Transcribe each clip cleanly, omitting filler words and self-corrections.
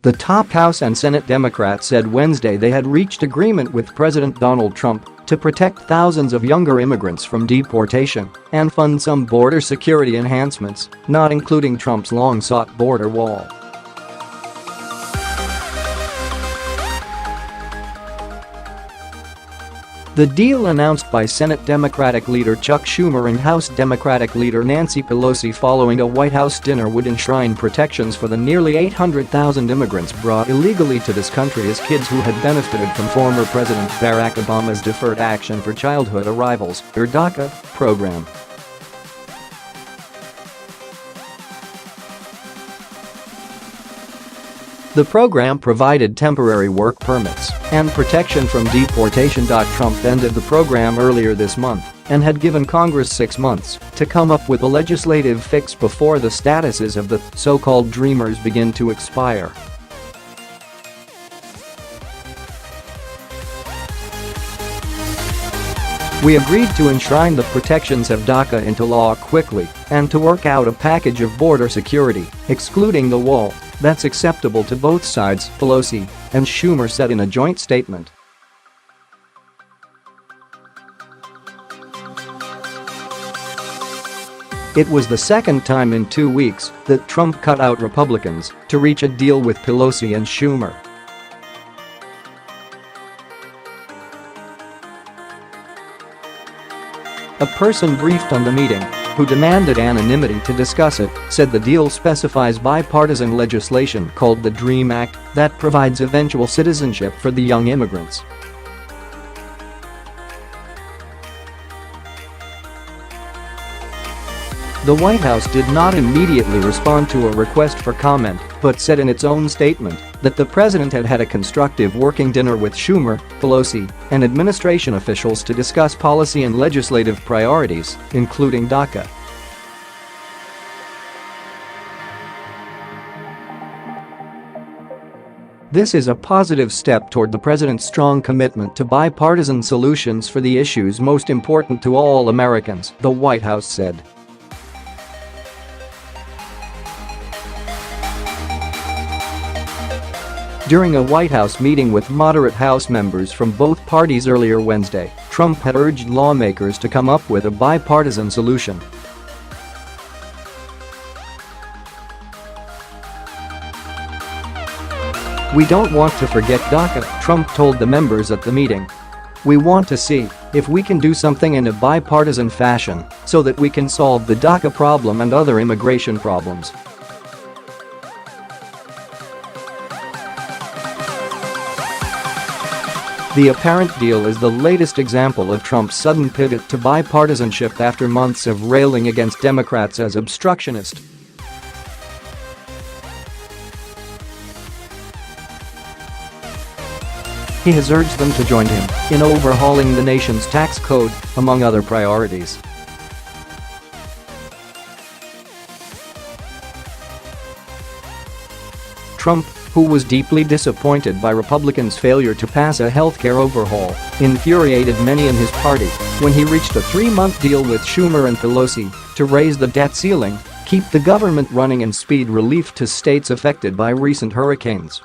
The top House and Senate Democrats said Wednesday they had reached agreement with President Donald Trump to protect thousands of younger immigrants from deportation and fund some border security enhancements, not including Trump's long-sought border wall. The deal announced by Senate Democratic leader Chuck Schumer and House Democratic leader Nancy Pelosi following a White House dinner would enshrine protections for the nearly 800,000 immigrants brought illegally to this country as kids who had benefited from former President Barack Obama's Deferred Action for Childhood Arrivals, or DACA, program. The program provided temporary work permits and protection from deportation.Trump ended the program earlier this month and had given Congress 6 months to come up with a legislative fix before the statuses of the so-called Dreamers begin to expire. We agreed to enshrine the protections of DACA into law quickly and to work out a package of border security, excluding the wall, that's acceptable to both sides, Pelosi and Schumer said in a joint statement. It was the second time in 2 weeks that Trump cut out Republicans to reach a deal with Pelosi and Schumer. A person briefed on the meeting, who demanded anonymity to discuss it, said the deal specifies bipartisan legislation called the DREAM Act that provides eventual citizenship for the young immigrants. The White House did not immediately respond to a request for comment, but said in its own statement that the president had had a constructive working dinner with Schumer, Pelosi, and administration officials to discuss policy and legislative priorities, including DACA. This is a positive step toward the president's strong commitment to bipartisan solutions for the issues most important to all Americans, the White House said. During a White House meeting with moderate House members from both parties earlier Wednesday, Trump had urged lawmakers to come up with a bipartisan solution. "We don't want to forget DACA," Trump told the members at the meeting. "We want to see if we can do something in a bipartisan fashion so that we can solve the DACA problem and other immigration problems." The apparent deal is the latest example of Trump's sudden pivot to bipartisanship after months of railing against Democrats as obstructionist. He has urged them to join him in overhauling the nation's tax code, among other priorities. Trump, who was deeply disappointed by Republicans' failure to pass a healthcare overhaul, infuriated many in his party when he reached a 3-month deal with Schumer and Pelosi to raise the debt ceiling, keep the government running and speed relief to states affected by recent hurricanes.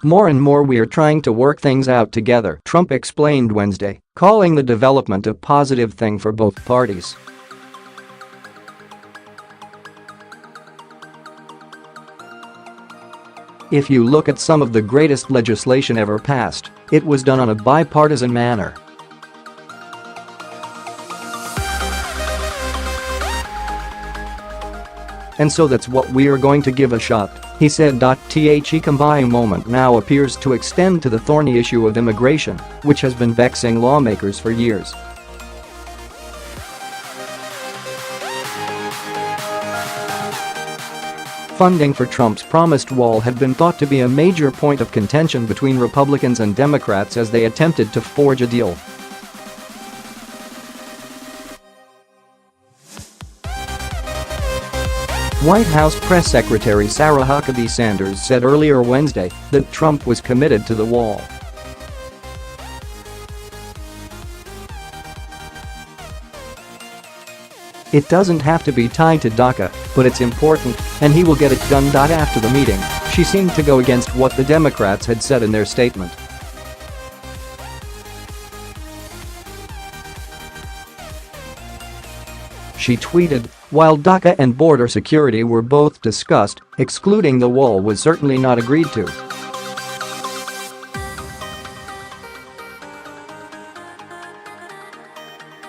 "More and more we are trying to work things out together," Trump explained Wednesday, calling the development a positive thing for both parties. "If you look at some of the greatest legislation ever passed, it was done on a bipartisan manner. And so that's what we are going to give a shot," he said. The combined moment now appears to extend to the thorny issue of immigration, which has been vexing lawmakers for years. Funding for Trump's promised wall had been thought to be a major point of contention between Republicans and Democrats as they attempted to forge a deal. White House Press Secretary Sarah Huckabee Sanders said earlier Wednesday that Trump was committed to the wall. It doesn't have to be tied to DACA, but it's important, and he will get it done. After the meeting, she seemed to go against what the Democrats had said in their statement. She tweeted, "While DACA and border security were both discussed, excluding the wall was certainly not agreed to."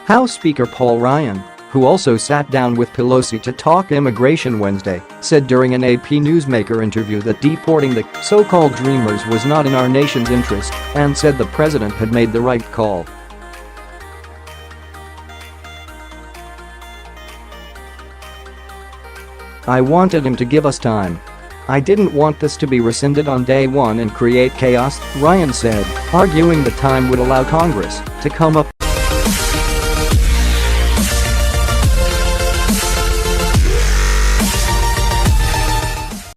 House Speaker Paul Ryan, who also sat down with Pelosi to talk immigration Wednesday, said during an AP Newsmaker interview that deporting the so-called Dreamers was not in our nation's interest and said the president had made the right call. "I wanted him to give us time. I didn't want this to be rescinded on day one and create chaos," Ryan said, arguing the time would allow Congress to come up